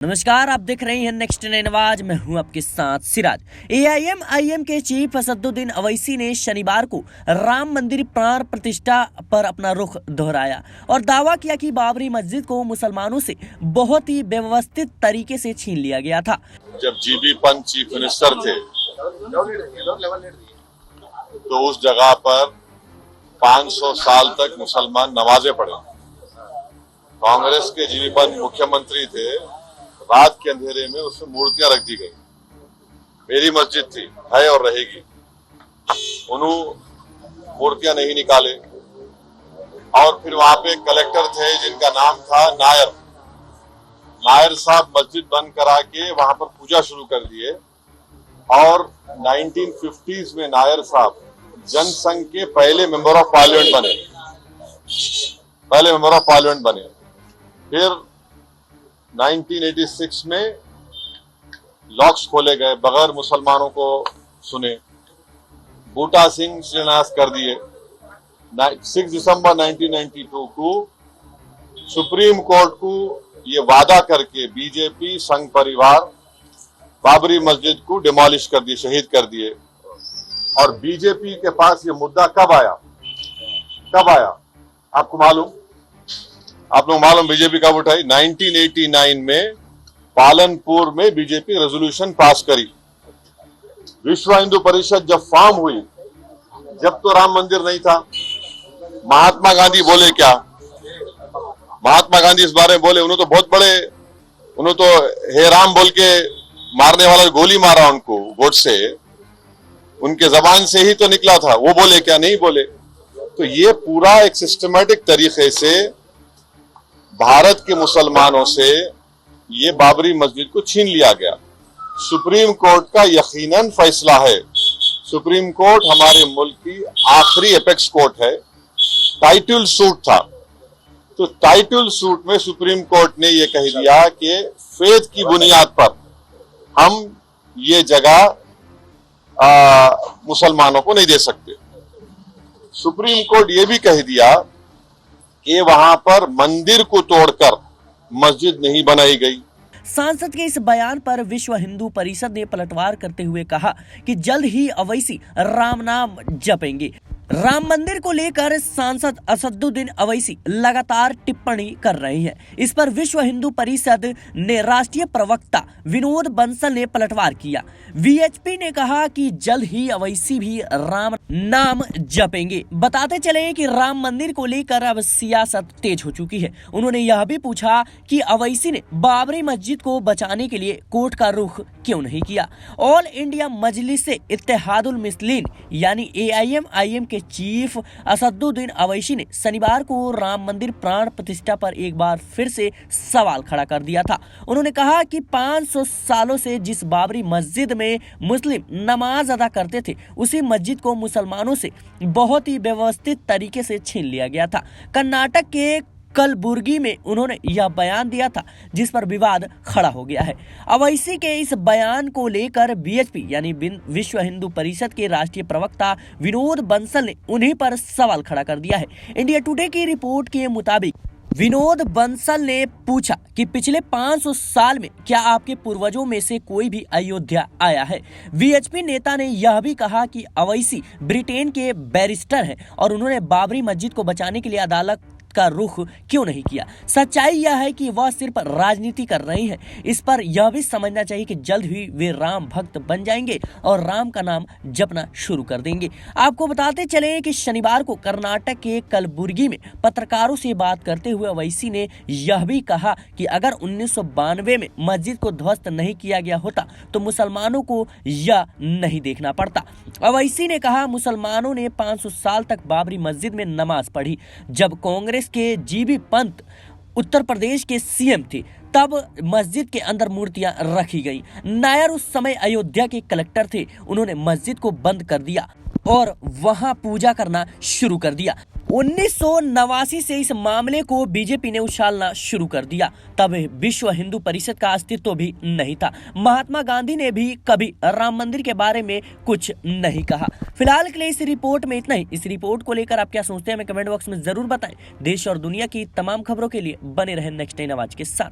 नमस्कार, आप देख रहे हैं नेक्स्ट नई आवाज। मैं हूं आपके साथ सिराज। एआईएम के चीफ असदुद्दीन अवैसी ने शनिवार को राम मंदिर प्राण प्रतिष्ठा पर अपना रुख दोहराया और दावा किया कि बाबरी मस्जिद को मुसलमानों से बहुत ही व्यवस्थित तरीके से छीन लिया गया था। जब जीबी पंत चीफ मिनिस्टर थे तो उस जगह पर 500 साल तक मुसलमान नमाजें पढ़े। कांग्रेस के जीबी पंत मुख्यमंत्री थे, रात के अंधेरे में उसमें मूर्तियां रख दी गई। मेरी मस्जिद थी, है और रहेगी। उन्होंने मूर्तियां नहीं निकाले और फिर वहां पे कलेक्टर थे जिनका नाम था नायर साहब मस्जिद बंद करा के वहां पर पूजा शुरू कर दिए और 1950s में नायर साहब जनसंघ के पहले मेंबर ऑफ पार्लियामेंट बने। फिर 1986 में लॉक्स खोले गए, बगैर मुसलमानों को सुने। बूटा सिंह शिलान्यास कर दिए। 6 दिसंबर 1992 को सुप्रीम कोर्ट को ये वादा करके बीजेपी संघ परिवार बाबरी मस्जिद को डिमोलिश कर दिए, शहीद कर दिए। और बीजेपी के पास ये मुद्दा कब आया आपको मालूम? आप लोग मालूम बीजेपी कब उठाई? 1989 में पालनपुर में बीजेपी रेजोल्यूशन पास करी। विश्व हिंदू परिषद जब फॉर्म हुई, जब तो राम मंदिर नहीं था। महात्मा गांधी बोले क्या? महात्मा गांधी इस बारे में बोले, उन्होंने तो बहुत बड़े, उन्होंने तो हे राम बोल के मारने वाला गोली मारा उनको गोडसे, उनके जबान से ही तो निकला था। वो बोले क्या? नहीं बोले। तो ये पूरा एक सिस्टमैटिक तरीके से भारत के मुसलमानों से ये बाबरी मस्जिद को छीन लिया गया। सुप्रीम कोर्ट का यकीनन फैसला है। सुप्रीम कोर्ट हमारे मुल्क की आखिरी एपेक्स कोर्ट है। टाइटल सूट था, तो टाइटल सूट में सुप्रीम कोर्ट ने ये कह दिया कि फेथ की बुनियाद पर हम ये जगह मुसलमानों को नहीं दे सकते। सुप्रीम कोर्ट ये भी कह दिया कि वहां पर मंदिर को तोड़कर मस्जिद नहीं बनाई गई। सांसद के इस बयान पर विश्व हिंदू परिषद ने पलटवार करते हुए कहा कि जल्द ही अवैसी राम नाम जपेंगे। राम मंदिर को लेकर सांसद असदुद्दीन अवैसी लगातार टिप्पणी कर रहे हैं। इस पर विश्व हिंदू परिषद ने राष्ट्रीय प्रवक्ता विनोद बंसल ने पलटवार किया। वीएचपी ने कहा कि जल्द ही अवैसी भी राम नाम जपेंगे। बताते चले कि राम मंदिर को लेकर अब सियासत तेज हो चुकी है। उन्होंने यह भी पूछा कि अवैसी ने बाबरी मस्जिद को बचाने के लिए कोर्ट का रुख क्यों नहीं किया। ऑल इंडिया मजलिस इत्तेहादुल मुस्लिमीन यानी एआईएम के चीफ असदुद्दीन अवैसी ने शनिवार को राम मंदिर प्राण प्रतिष्ठा पर एक बार फिर से सवाल खड़ा कर दिया था। उन्होंने कहा कि 500 सालों से जिस बाबरी मस्जिद में मुस्लिम नमाज अदा करते थे, उसी मस्जिद को मुसलमानों से बहुत ही व्यवस्थित तरीके से छीन लिया गया था। कर्नाटक के कलबुर्गी में उन्होंने यह बयान दिया था, जिस पर विवाद खड़ा हो गया है। अवैसी के इस बयान को लेकर बीएचपी यानी विश्व हिंदू परिषद के राष्ट्रीय प्रवक्ता विनोद बंसल ने उन्हीं पर सवाल खड़ा कर दिया है। इंडिया टुडे की रिपोर्ट के मुताबिक विनोद बंसल ने पूछा कि पिछले 500 साल में क्या आपके पूर्वजों में से कोई भी अयोध्या आया है। वीएचपी नेता ने यह भी कहा कि अवैसी ब्रिटेन के बैरिस्टर हैं और उन्होंने बाबरी मस्जिद को बचाने के लिए अदालत का रुख क्यों नहीं किया। सच्चाई यह है कि वह सिर्फ राजनीति कर रही हैं। इस पर यह भी समझना चाहिए कि जल्द ही वे राम भक्त बन जाएंगे और राम का नाम जपना शुरू कर देंगे। आपको बताते चले कि शनिवार को कर्नाटक के कलबुर्गी में पत्रकारों से बात करते हुए अवैसी ने यह भी कहा कि अगर 1992 में मस्जिद को ध्वस्त नहीं किया गया होता तो मुसलमानों को यह नहीं देखना पड़ता। अवैसी ने कहा, मुसलमानों ने 500 साल तक बाबरी मस्जिद में नमाज पढ़ी। जब कांग्रेस के जीबी पंत उत्तर प्रदेश के सीएम थे, तब मस्जिद के अंदर मूर्तियां रखी गई। नायर उस समय अयोध्या के कलेक्टर थे। उन्होंने मस्जिद को बंद कर दिया और वहां पूजा करना शुरू कर दिया। 1989 से इस मामले को बीजेपी ने उछालना शुरू कर दिया। तब विश्व हिंदू परिषद का अस्तित्व भी नहीं था। महात्मा गांधी ने भी कभी राम मंदिर के बारे में कुछ नहीं कहा। फिलहाल के लिए इस रिपोर्ट में इतना ही। इस रिपोर्ट को लेकर आप क्या सोचते हैं हमें कमेंट बॉक्स में जरूर बताएं। देश और दुनिया की तमाम खबरों के लिए बने रहें नेक्स्ट 9 आवाज के साथ।